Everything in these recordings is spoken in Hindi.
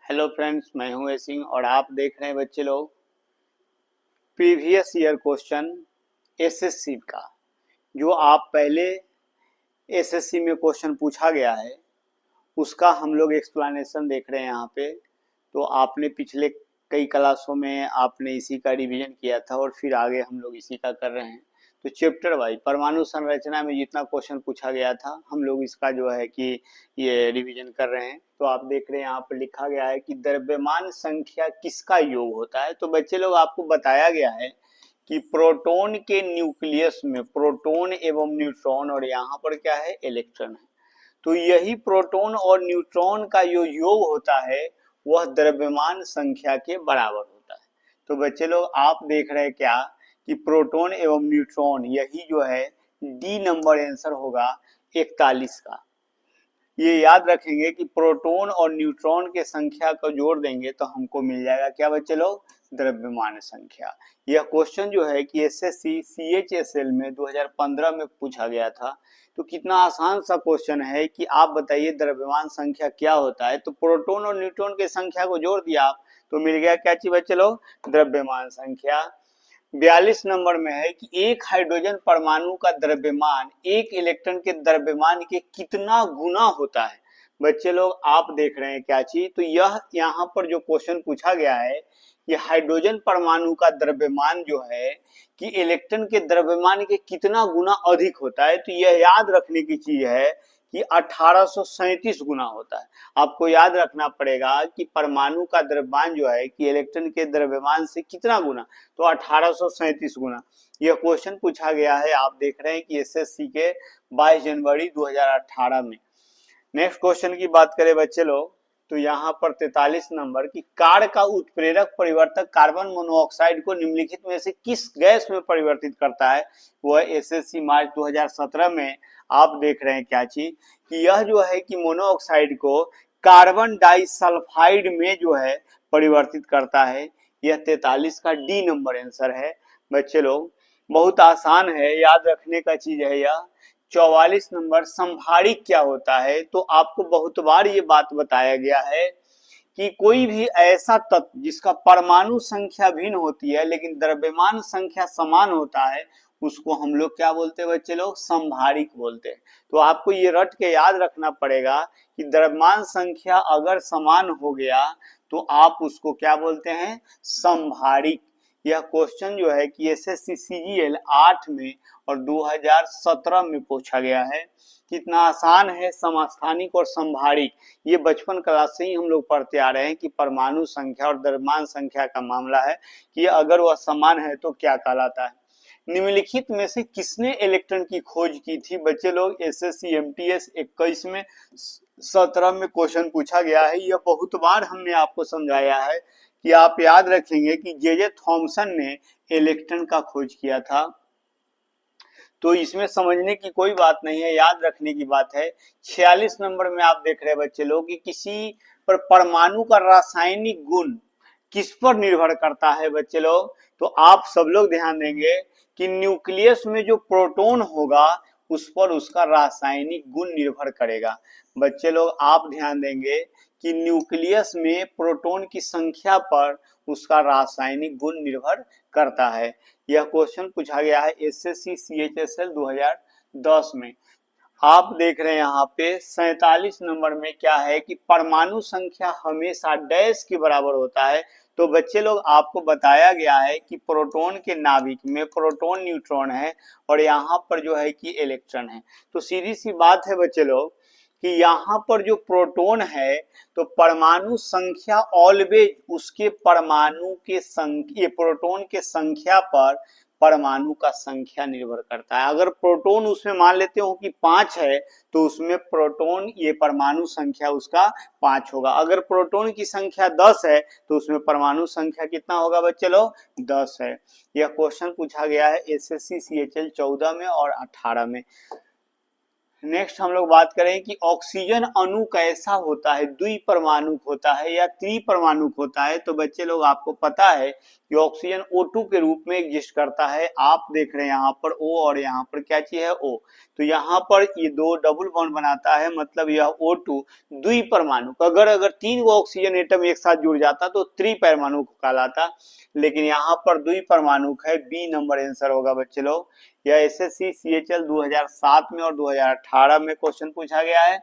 हेलो फ्रेंड्स, मैं हूं ए सिंह और आप देख रहे हैं बच्चे लोग प्रीवियस ईयर क्वेश्चन एसएससी का। जो आप पहले एसएससी में क्वेश्चन पूछा गया है उसका हम लोग एक्सप्लेनेशन देख रहे हैं यहाँ पे। तो आपने पिछले कई क्लासों में आपने इसी का रिवीजन किया था और फिर आगे हम लोग इसी का कर रहे हैं। तो चैप्टर वाइज परमाणु संरचना में जितना क्वेश्चन पूछा गया था हम लोग इसका जो है कि ये रिवीजन कर रहे हैं। तो आप देख रहे हैं यहाँ पर लिखा गया है कि द्रव्यमान संख्या किसका योग होता है। तो बच्चे लोग आपको बताया गया है कि प्रोटॉन के न्यूक्लियस में प्रोटॉन एवं न्यूट्रॉन और यहाँ पर क्या है, इलेक्ट्रॉन है। तो यही प्रोटॉन और न्यूट्रॉन का जो योग होता है वह द्रव्यमान संख्या के बराबर होता है। तो बच्चे लोग आप देख रहे हैं क्या कि प्रोटॉन एवं न्यूट्रॉन, यही जो है डी नंबर आंसर होगा 41 का। ये याद रखेंगे कि प्रोटॉन और न्यूट्रॉन के संख्या को जोड़ देंगे तो हमको मिल जाएगा क्या बच्चे लोग, द्रव्यमान संख्या। यह क्वेश्चन जो है कि एसएससी सीएचएसएल में 2015 में पूछा गया था। तो कितना आसान सा क्वेश्चन है कि आप बताइए द्रव्यमान संख्या क्या होता है। तो प्रोटॉन और न्यूट्रॉन के संख्या को जोड़ दिया आप तो मिल गया क्या चीज बच्चे लोग, द्रव्यमान संख्या। 42 नंबर में है कि एक हाइड्रोजन परमाणु का द्रव्यमान एक इलेक्ट्रॉन के द्रव्यमान के कितना गुना होता है। बच्चे लोग आप देख रहे हैं क्या चीज, तो यह यहाँ पर जो क्वेश्चन पूछा गया है कि हाइड्रोजन परमाणु का द्रव्यमान जो है कि इलेक्ट्रॉन के द्रव्यमान के कितना गुना अधिक होता है। तो यह याद रखने की चीज है कि 1837 गुना होता है। आपको याद रखना पड़ेगा कि परमाणु का द्रव्यमान जो है कि इलेक्ट्रॉन के द्रव्यमान से कितना गुना, तो 1837 गुना। यह क्वेश्चन पूछा गया है, आप देख रहे हैं कि एसएससी के 22 जनवरी 2018 में। नेक्स्ट क्वेश्चन की बात करें बच्चे लोग तो यहाँ पर 43 नंबर की कार का उत्प्रेरक परिवर्तक कार्बन मोनोऑक्साइड को निम्नलिखित में से किस गैस में परिवर्तित करता है। वह एसएससी मार्च 2017 में आप देख रहे हैं क्या चीज कि यह जो है कि मोनोऑक्साइड को कार्बन डाइसल्फाइड में जो है परिवर्तित करता है। यह 43 का डी नंबर आंसर है। बच्चे लोग बहुत आसान है, याद रखने का चीज है यह। 44 नंबर संभारिक क्या होता है। तो आपको बहुत बार ये बात बताया गया है कि कोई भी ऐसा तत्व जिसका परमाणु संख्या भिन्न होती है लेकिन द्रव्यमान संख्या समान होता है उसको हम लोग क्या बोलते हैं बच्चे लोग, संभारिक बोलते हैं। तो आपको ये रट के याद रखना पड़ेगा कि द्रव्यमान संख्या अगर समान हो गया तो आप उसको क्या बोलते हैं, संभारिक। यह क्वेश्चन जो है कि एसएससी सीजीएल 8 में और 2017 में पूछा गया है। कितना आसान है समस्थानिक और संभारिक। ये बचपन क्लास से ही हम लोग पढ़ते आ रहे हैं कि परमाणु संख्या और द्रव्यमान संख्या का मामला है कि अगर वह समान है तो क्या कहलाता है। निम्नलिखित में से किसने इलेक्ट्रॉन की खोज की थी। बच्चे लोग एसएससी एमटीएस 21 में 17 में क्वेश्चन पूछा गया है। यह बहुत बार हमने आपको समझाया है कि आप याद रखेंगे कि जे थॉमसन ने इलेक्ट्रॉन का खोज किया था। तो इसमें समझने की कोई बात नहीं है, याद रखने की बात है। 46 नंबर में आप देख रहे हैं बच्चे लोग कि किसी पर परमाणु का रासायनिक गुण किस पर निर्भर करता है। बच्चे लोग तो आप सब लोग ध्यान देंगे कि न्यूक्लियस में जो प्रोटॉन होगा उस पर उसका रासायनिक गुण निर्भर करेगा। बच्चे लोग आप ध्यान देंगे कि न्यूक्लियस में प्रोटॉन की संख्या पर उसका रासायनिक गुण निर्भर करता है। यह क्वेश्चन पूछा गया है एसएससी सीएचएसएल 2010 में। आप देख रहे हैं यहाँ पे 47 नंबर में क्या है कि परमाणु संख्या हमेशा डैश के बराबर होता है। तो बच्चे लोग आपको बताया गया है कि प्रोटॉन के नाभिक में प्रोटॉन न्यूट्रॉन है और यहाँ पर जो है कि इलेक्ट्रॉन है। तो सीधी सी बात है बच्चे लोग कि यहाँ पर जो प्रोटॉन है तो परमाणु संख्या ऑलवेज उसके परमाणु के संख्या, प्रोटॉन के संख्या पर परमाणु का संख्या निर्भर करता है। अगर प्रोटॉन उसमें मान लेते हो कि 5 है तो उसमें प्रोटॉन ये परमाणु संख्या उसका 5 होगा। अगर प्रोटॉन की संख्या 10 है तो उसमें परमाणु संख्या कितना होगा बच्चे लोग, 10 है। यह क्वेश्चन पूछा गया है एसएससी सीएचएल 14 में और 18 में। नेक्स्ट हम लोग बात करें कि ऑक्सीजन अणु कैसा होता है, द्विपरमाणुक होता है या त्रिपरमाणुक होता है। तो बच्चे लोग आपको पता है कि ऑक्सीजन O2 के रूप में एग्जिस्ट करता है। आप देख रहे हैं यहाँ पर O और यहाँ पर क्या चीज है O, तो यहाँ पर ये दो डबल बॉन्ड बनाता है, मतलब यह O2 द्विपरमाणुक। अगर तीन गो ऑक्सीजन एटम एक साथ जुड़ जाता तो त्रिपरमाणुक कहलाता, लेकिन यहाँ पर द्विपरमाणुक है। बी नंबर आंसर होगा बच्चे लोग। यह एसएससी सीएचएल 2007 में और 2018 में क्वेश्चन पूछा गया है।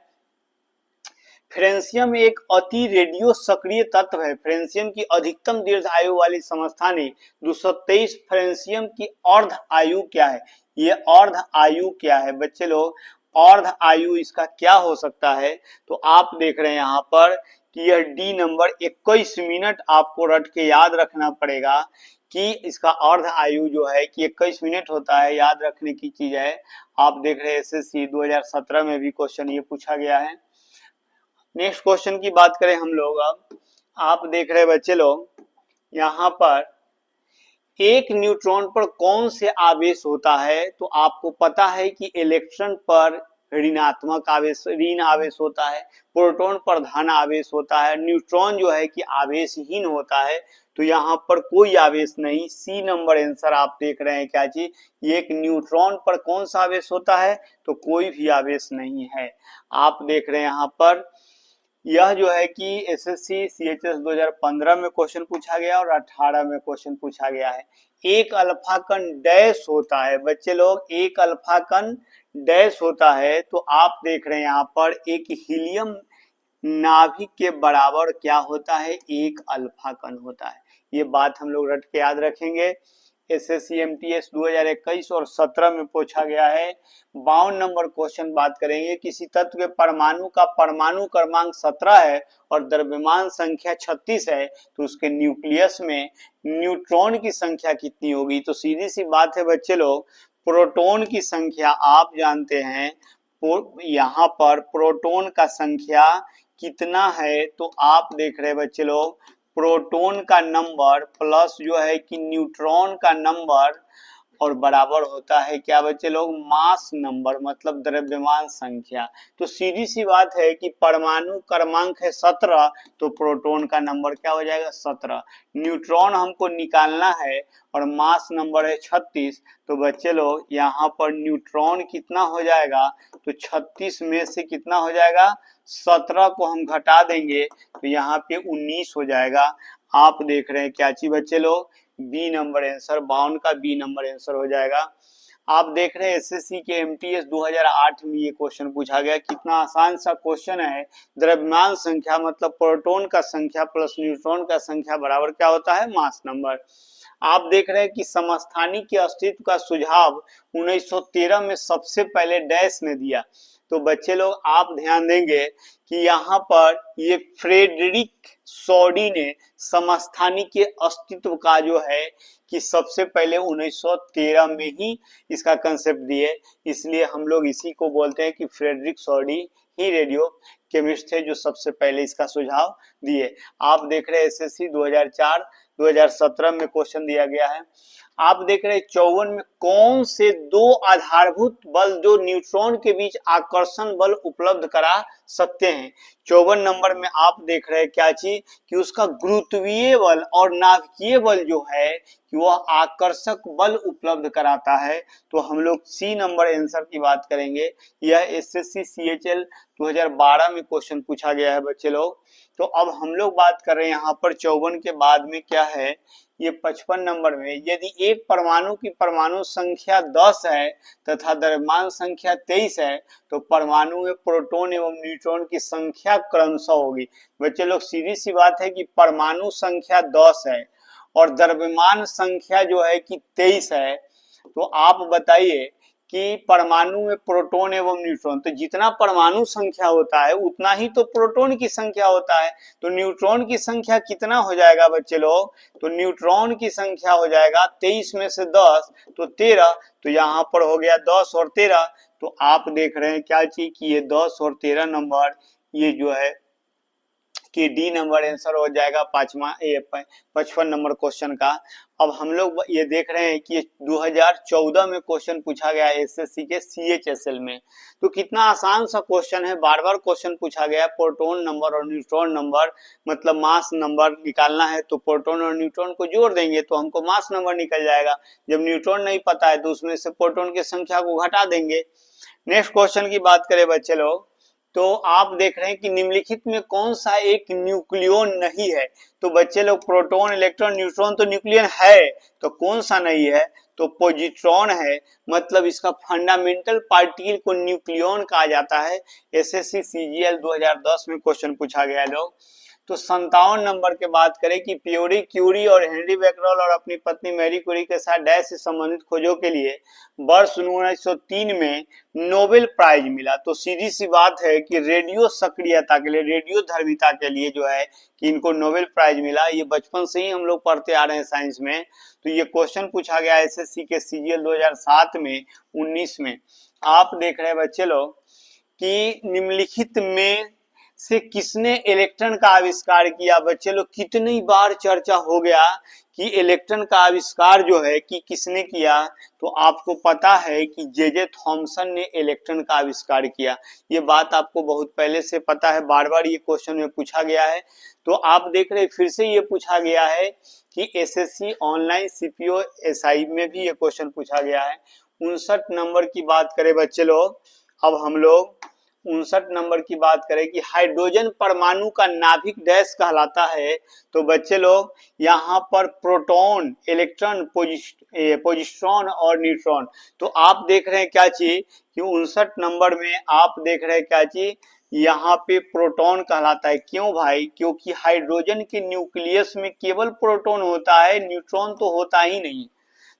फ्रेंसियम एक अति रेडियो सक्रिय तत्व है। फ्रेंसियम की अधिकतम दीर्घ आयु वाली समस्थानी 223। फ्रेंसियम की अर्ध आयु क्या है? ये अर्ध आयु क्या है बच्चे लोग? अर्ध आयु इसका क्या हो सकता है? तो आप देख रहे हैं यहाँ पर कि यह डी नंबर 21 मिनट आपको रट के याद रखना पड़ेगा कि इसका अर्ध आयु जो है कि 21 मिनट होता है, याद रखने की चीज है। आप देख रहे हैं एसएससी 2017 में भी क्वेश्चन ये पूछा गया है। नेक्स्ट क्वेश्चन की बात करें हम लोग, अब आप देख रहे हैं बच्चे लोग यहाँ पर एक न्यूट्रॉन पर कौन से आवेश होता है? तो आपको पता है कि इलेक्ट्रॉन पर ऋणात्मक आवेश, ऋण आवेश होता है, प्रोटॉन पर धन आवेश होता है, न्यूट्रॉन जो है कि आवेशहीन होता है। तो यहाँ पर कोई आवेश नहीं। सी नंबर आंसर आप देख रहे हैं क्या चीज? एक न्यूट्रॉन पर कौन सा आवेश होता है? तो कोई भी आवेश नहीं है। आप देख रहे हैं यहाँ पर यह जो है कि एसएससी सीएचएस 2015 में क्वेश्चन पूछा गया और 18 में क्वेश्चन पूछा गया है। एक अल्फा कण डैश होता है बच्चे लोग, एक अल्फा कण डैश होता है। तो आप देख रहे हैं यहाँ पर एक हीलियम नाभिक के बराबर क्या होता है? एक अल्फा कण होता है। ये बात हम लोग रट के याद रखेंगे। एसएससी एमटीएस 2021 और 17 में पूछा गया है। 52 नंबर क्वेश्चन बात करेंगे। किसी तत्व के परमाणु का परमाणु क्रमांक 17 है और द्रव्यमान संख्या 36 है, तो उसके न्यूक्लियस में न्यूट्रॉन की संख्या कितनी होगी? तो सीधी सी बात है बच्चे लोग, प्रोटॉन की संख्या आप जानते हैं। यहाँ पर प्रोटॉन का संख्या कितना है? तो आप देख रहे हैं बच्चे लोग प्रोटॉन का नंबर प्लस जो है कि न्यूट्रॉन का नंबर और बराबर होता है क्या बच्चे लोग? मास नंबर, मतलब द्रव्यमान संख्या। तो सीधी सी बात है कि परमाणु क्रमांक है 17, तो प्रोटॉन का नंबर क्या हो जाएगा? 17। न्यूट्रॉन हमको निकालना है और मास नंबर है 36। तो बच्चे लोग यहाँ पर न्यूट्रॉन कितना हो जाएगा? तो 36 में से कितना हो जाएगा? 17 को हम घटा देंगे तो यहाँ पे 19 हो जाएगा। आप देख रहे हैं क्या चीज बच्चे लोग? बी नंबर आंसर, 52 का बी नंबर आंसर हो जाएगा। आप देख रहे हैं एसएससी के एमटीएस 2008 में ये क्वेश्चन पूछा गया। कितना आसान सा क्वेश्चन है। द्रव्यमान संख्या मतलब प्रोटॉन का संख्या प्लस न्यूट्रॉन का संख्या बराबर क्या होता है? Mass number. आप देख रहे हैं कि समस्थानी के अस्तित्व का सुझाव 1913 में सबसे पहले डैश ने दिया। तो बच्चे लोग आप ध्यान देंगे कि यहाँ पर ये फ्रेडरिक सॉडी ने समस्थानी के अस्तित्व का जो है कि सबसे पहले 1913 में ही इसका कंसेप्ट दिए, इसलिए हम लोग इसी को बोलते हैं कि फ्रेडरिक सॉडी ही रेडियो केमिस्ट थे जो सबसे पहले इसका सुझाव दिए। आप देख रहे हैं एसएससी 2004 2017 में क्वेश्चन दिया गया है। आप देख रहे हैं 54 में कौन से दो आधारभूत बल जो न्यूट्रॉन के बीच आकर्षण बल उपलब्ध करा सकते हैं? 54 नंबर में आप देख रहे हैं क्या चीज कि उसका गुरुत्वीय बल और नाभिकीय बल जो है कि वह आकर्षक बल उपलब्ध कराता है। तो हम लोग सी नंबर आंसर की बात करेंगे। यह एसएससी सीएचएल 2012 में क्वेश्चन पूछा गया है बच्चे लोग। तो अब हम लोग बात कर रहे हैं यहाँ पर 54 के बाद में क्या है? ये 55 नंबर में यदि एक परमाणु की परमाणु संख्या 10 है तथा द्रव्यमान संख्या 23 है, तो परमाणु में प्रोटॉन एवं न्यूट्रॉन की संख्या क्रमशः होगी। बच्चे लोग सीधी सी बात है कि परमाणु संख्या 10 है और द्रव्यमान संख्या जो है कि 23 है। तो आप बताइए कि परमाणु में प्रोटॉन एवं न्यूट्रॉन, तो जितना परमाणु संख्या होता है उतना ही तो प्रोटॉन की संख्या होता है। तो न्यूट्रॉन की संख्या कितना हो जाएगा बच्चे लोग? तो न्यूट्रॉन की संख्या हो जाएगा 23 में से 10 तो 13। तो यहाँ पर हो गया 10 और 13। तो आप देख रहे हैं क्या चीज कि ये 10 और 13 नंबर ये जो है कि डी नंबर आंसर हो जाएगा 55 नंबर क्वेश्चन का। अब हम लोग ये देख रहे हैं कि 2014 में क्वेश्चन पूछा गया एसएससी के सीएचएसएल में। तो कितना आसान सा क्वेश्चन है, बार बार क्वेश्चन पूछा गया। प्रोटॉन नंबर और न्यूट्रॉन नंबर मतलब मास नंबर निकालना है, तो प्रोटॉन और न्यूट्रॉन को जोड़ देंगे तो हमको मास नंबर निकल जाएगा। जब न्यूट्रॉन नहीं पता है तो उसमें से प्रोटॉन की संख्या को घटा देंगे। नेक्स्ट क्वेश्चन की बात करें बच्चे लोग, तो आप देख रहे हैं कि निम्नलिखित में कौन सा एक न्यूक्लियन नहीं है। तो बच्चे लोग प्रोटॉन इलेक्ट्रॉन न्यूट्रॉन तो न्यूक्लियन है, तो कौन सा नहीं है, तो पॉजिट्रॉन है। मतलब इसका फंडामेंटल पार्टिकल को न्यूक्लियन कहा जाता है। एसएससी सीजीएल 2010 में क्वेश्चन पूछा गया लोग। तो 57 नंबर के बात करें कि प्योरी क्यूरी और हेनरी बैकरल और अपनी पत्नी मैरी क्यूरी के साथ डैश से संबंधित खोजों के लिए वर्ष 1903 में नोबेल प्राइज मिला। तो सीधी सी बात है कि रेडियो सक्रियता के लिए, रेडियो धर्मिता के लिए जो है कि इनको नोबेल प्राइज मिला। ये बचपन से ही हम लोग पढ़ते आ रहे हैं साइंस में। तो ये क्वेश्चन पूछा गया एसएससी के सीजीएल 2007 में 19 में। आप देख रहे हैं बच्चे लोग कि निम्नलिखित में से किसने इलेक्ट्रॉन का आविष्कार किया। बच्चे लोग कितनी बार चर्चा हो गया कि इलेक्ट्रॉन का आविष्कार जो है कि किसने किया, तो आपको पता है कि जे थॉमसन ने इलेक्ट्रॉन का आविष्कार किया। ये बात आपको बहुत पहले से पता है, बार बार ये क्वेश्चन में पूछा गया है। तो आप देख रहे फिर से ये पूछा गया है कि एसएससी ऑनलाइन सीपीओ एसआई में भी ये क्वेश्चन पूछा गया है। 59 नंबर की बात करें बच्चे लोग, अब हम लोग 59 नंबर की बात करें कि हाइड्रोजन परमाणु का नाभिक डैश कहलाता है। तो बच्चे लोग यहाँ पर प्रोटॉन, इलेक्ट्रॉन, पॉजिट्रॉन और न्यूट्रॉन। तो आप देख रहे हैं क्या चीज कि 59 नंबर में आप देख रहे हैं क्या चीज, यहाँ पे प्रोटॉन कहलाता है। क्यों भाई, क्योंकि हाइड्रोजन के न्यूक्लियस में केवल प्रोटॉन होता है, न्यूट्रॉन तो होता ही नहीं।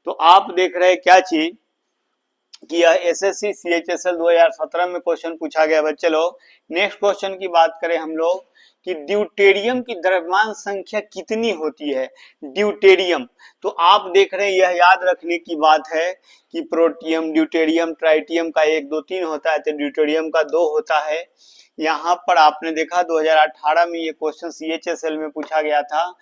तो आप देख रहे हैं क्या चीज कि एसएससी सीएचएसएल 2017 में क्वेश्चन पूछा गया बच्चे लोग। नेक्स्ट क्वेश्चन की बात करें हम लोग कि ड्यूटेरियम की द्रव्यमान संख्या कितनी होती है। ड्यूटेरियम, तो आप देख रहे हैं यह याद रखने की बात है कि प्रोटियम, ड्यूटेरियम, ट्राइटियम का 1 2 3 होता है, तो ड्यूटेरियम का 2 होता है। यहाँ पर आपने देखा 2018 में ये क्वेश्चन सीएचएसएल में पूछा गया था।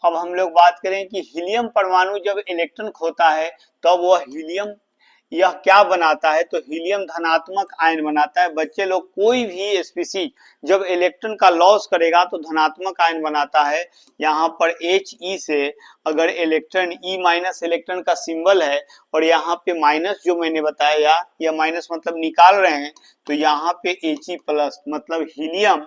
अब हम लोग बात करें कि हीलियम परमाणु जब इलेक्ट्रॉन खोता है तब वह हीलियम यह क्या बनाता है, तो हीलियम धनात्मक आयन बनाता है। बच्चे लोग कोई भी स्पीसीज जब इलेक्ट्रॉन का लॉस करेगा तो धनात्मक आयन बनाता है। यहाँ पर He से अगर इलेक्ट्रॉन E माइनस इलेक्ट्रॉन का सिंबल है और यहाँ पे माइनस जो मैंने बताया, या माइनस मतलब निकाल रहे हैं, तो यहाँ पे He प्लस मतलब हीलियम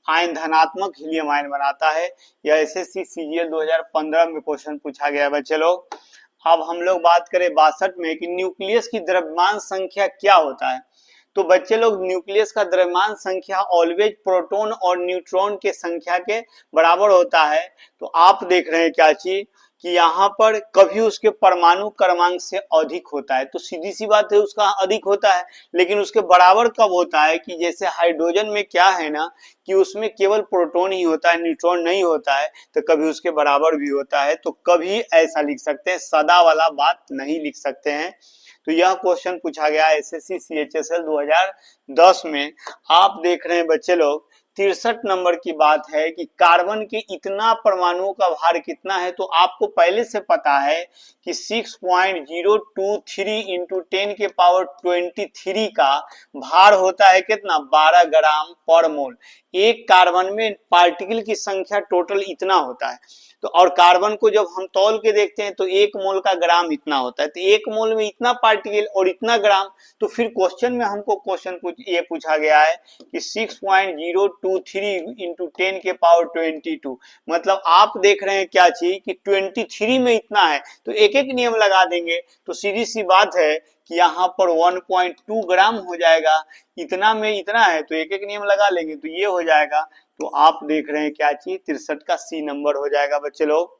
आयन धनात्मक हीलियम आयन बनाता है। यह एसएससी सीजीएल 2015 में क्वेश्चन पूछा गया बच्चे लोग। अब हम लोग बात करें 62 में कि न्यूक्लियस की द्रव्यमान संख्या क्या होता है। तो बच्चे लोग न्यूक्लियस का द्रव्यमान संख्या ऑलवेज प्रोटॉन और न्यूट्रॉन के संख्या के बराबर होता है। तो आप देख रहे हैं क्या चीज कि यहाँ पर कभी उसके परमाणु क्रमांक से अधिक होता है, तो सीधी सी बात है उसका अधिक होता है। लेकिन उसके बराबर कब होता है कि जैसे हाइड्रोजन में क्या है ना कि उसमें केवल प्रोटॉन ही होता है, न्यूट्रॉन नहीं होता है, तो कभी उसके बराबर भी होता है। तो कभी ऐसा लिख सकते हैं, सदा वाला बात नहीं लिख सकते हैं। तो यह क्वेश्चन पूछा गया एसएससी सीएचएसएल 2010 में। आप देख रहे हैं बच्चे लोग 63 नंबर की बात है कि कार्बन के इतना परमाणुओं का भार कितना है। तो आपको पहले से पता है कि 6.023 इंटू 10 के पावर 23 का भार होता है कितना, 12 ग्राम पर मोल। एक कार्बन में पार्टिकल की संख्या टोटल इतना होता है। तो और कार्बन को जब हम तौल के देखते हैं तो 1 मोल का ग्राम इतना होता है। तो 1 मोल में इतना पार्टिकल और इतना ग्राम। तो फिर क्वेश्चन में हमको क्वेश्चन ये पूछा गया है कि 6.023 इंटू 10 के पावर 22। मतलब आप देख रहे हैं क्या चीज कि 23 में इतना है, तो एक एक नियम लगा देंगे तो सीधी सी बात है कि यहाँ पर 1.2 ग्राम हो जाएगा। इतना में इतना है तो एक एक नियम लगा लेंगे तो ये हो जाएगा। तो आप देख रहे हैं क्या चीज 63 का सी नंबर हो जाएगा बच्चे लोग।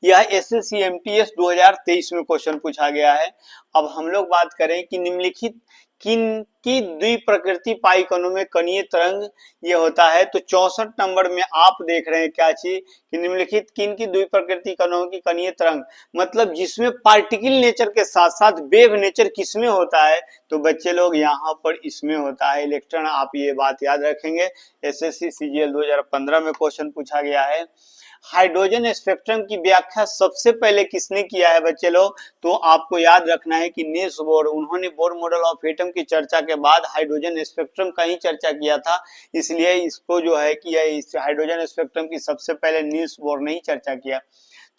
यह SSC-MTS 2023 में क्वेश्चन पूछा गया है। अब हम लोग बात करें कि निम्नलिखित किन की द्विप्रकृति पाई कणों में कणीय तरंग ये होता है। तो 64 नंबर में आप देख रहे हैं क्या चीज कि निम्नलिखित किन की द्विप्रकृति कणों की कणीय तरंग, मतलब जिसमें पार्टिकल नेचर के साथ साथ वेव नेचर किसमें होता है, तो बच्चे लोग यहाँ पर इसमें होता है इलेक्ट्रॉन। आप ये बात याद रखेंगे, एसएससी सीजीएल 2015 में क्वेश्चन पूछा गया है। हाइड्रोजन स्पेक्ट्रम की व्याख्या सबसे पहले किसने किया है बच्चे लोग, तो आपको याद रखना है कि नील्स बोर, उन्होंने बोर मॉडल ऑफ एटम की चर्चा के बाद हाइड्रोजन स्पेक्ट्रम का ही चर्चा किया था, इसलिए इसको जो है कि इस हाइड्रोजन स्पेक्ट्रम की सबसे पहले नील्स बोर ने ही चर्चा किया।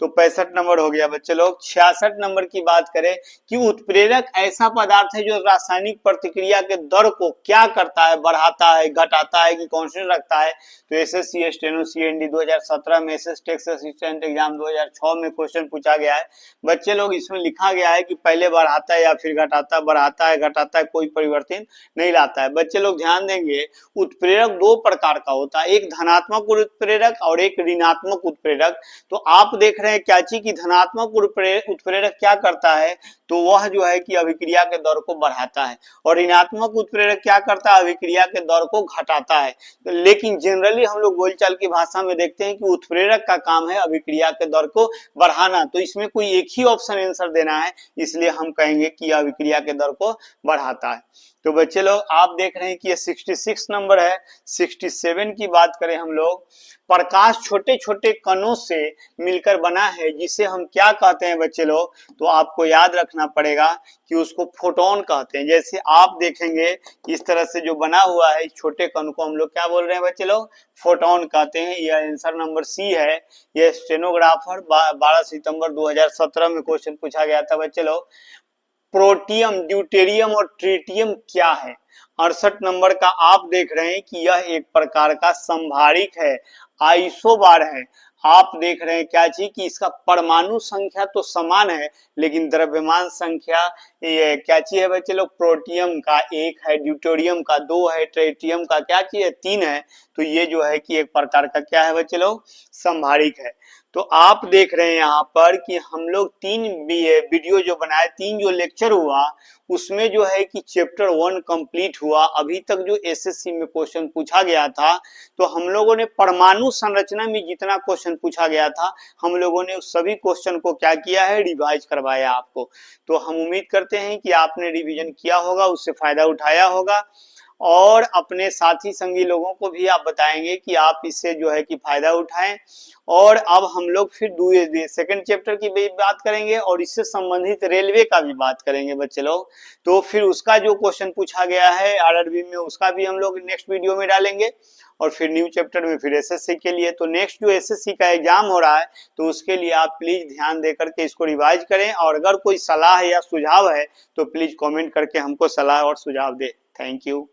तो 65 नंबर हो गया बच्चे लोग। 66 नंबर की बात करें कि उत्प्रेरक ऐसा पदार्थ है जो रासायनिक प्रतिक्रिया के दर को क्या करता है, बढ़ाता है, घटाता है कि कांस्टेंट रखता है, तो एसएससी स्टेनो सीएनडी 2017 में एसएस टेक्स असिस्टेंट एग्जाम 2006 में क्वेश्चन पूछा गया है बच्चे लोग। इसमें लिखा गया है कि पहले बढ़ाता है या फिर घटाता है, बढ़ाता है घटाता है, कोई परिवर्तन नहीं लाता है। बच्चे लोग ध्यान देंगे, उत्प्रेरक दो प्रकार का होता है, एक धनात्मक उत्प्रेरक और एक ऋणात्मक उत्प्रेरक। तो आप देख रहे हैं क्या चीज की धनात्मक उत्प्रेरक क्या करता है, तो वह जो है कि अभिक्रिया के दर को बढ़ाता है, और ऋणात्मक उत्प्रेरक क्या करता है, अभिक्रिया के दर को घटाता है। लेकिन जनरली हम लोग बोलचाल की भाषा में देखते हैं कि उत्प्रेरक का काम है अभिक्रिया के दर को बढ़ाना, तो इसमें कोई एक ही ऑप्शन आंसर देना है, इसलिए हम कहेंगे कि अभिक्रिया के दर को बढ़ाता है। तो बच्चे लोग आप देख रहे हैं कि ये 66 नंबर है। 67 की बात करें हम लोग, प्रकाश छोटे छोटे कणों से मिलकर बना है जिसे हम क्या कहते हैं बच्चे लोग, तो आपको याद रखना पड़ेगा कि उसको फोटोन कहते हैं। जैसे आप देखेंगे इस तरह से जो बना हुआ है इस छोटे कण को हम लोग क्या बोल रहे हैं बच्चे लोग, फोटोन कहते हैं। यह आंसर नंबर सी है। यह स्टेनोग्राफर 12 सितंबर 2017 में क्वेश्चन पूछा गया था बच्चे लोग। प्रोटियम, ड्यूटेरियम और ट्रिटियम क्या है। 68 नंबर का आप देख रहे हैं कि यह एक प्रकार का संभारिक है, आइसोबार है। आप देख रहे हैं क्या चीज कि इसका परमाणु संख्या तो समान है लेकिन द्रव्यमान संख्या ये क्या चीज है बच्चे लोग, प्रोटियम का 1 है, ड्यूटेरियम का 2 है, ट्रिटियम का क्या चीज है 3 है। तो ये जो है कि एक प्रकार का क्या है बच्चे लोग, संभारिक है। तो आप देख रहे हैं यहाँ पर कि हम लोग 3 वीडियो जो बनाए, 3 जो लेक्चर हुआ उसमें जो है कि चैप्टर 1 कंप्लीट हुआ। अभी तक जो एसएससी में क्वेश्चन पूछा गया था, तो हम लोगों ने परमाणु संरचना में जितना क्वेश्चन पूछा गया था हम लोगों ने उस सभी क्वेश्चन को क्या किया है, रिवाइज करवाया आपको। तो हम उम्मीद करते हैं कि आपने रिवीजन किया होगा, उससे फायदा उठाया होगा, और अपने साथी संगी लोगों को भी आप बताएंगे कि आप इससे जो है कि फायदा उठाएं। और अब हम लोग फिर सेकंड चैप्टर की भी बात करेंगे और इससे संबंधित रेलवे का भी बात करेंगे बच्चे लोग। तो फिर उसका जो क्वेश्चन पूछा गया है आरआरबी में उसका भी हम लोग नेक्स्ट वीडियो में डालेंगे, और फिर न्यू चैप्टर में फिर एसएससी के लिए। तो नेक्स्ट जो एसएससी का एग्जाम हो रहा है तो उसके लिए आप प्लीज ध्यान दे करके इसको रिवाइज करें, और अगर कोई सलाह या सुझाव है तो प्लीज कमेंट करके हमको सलाह और सुझाव दे। Thank you.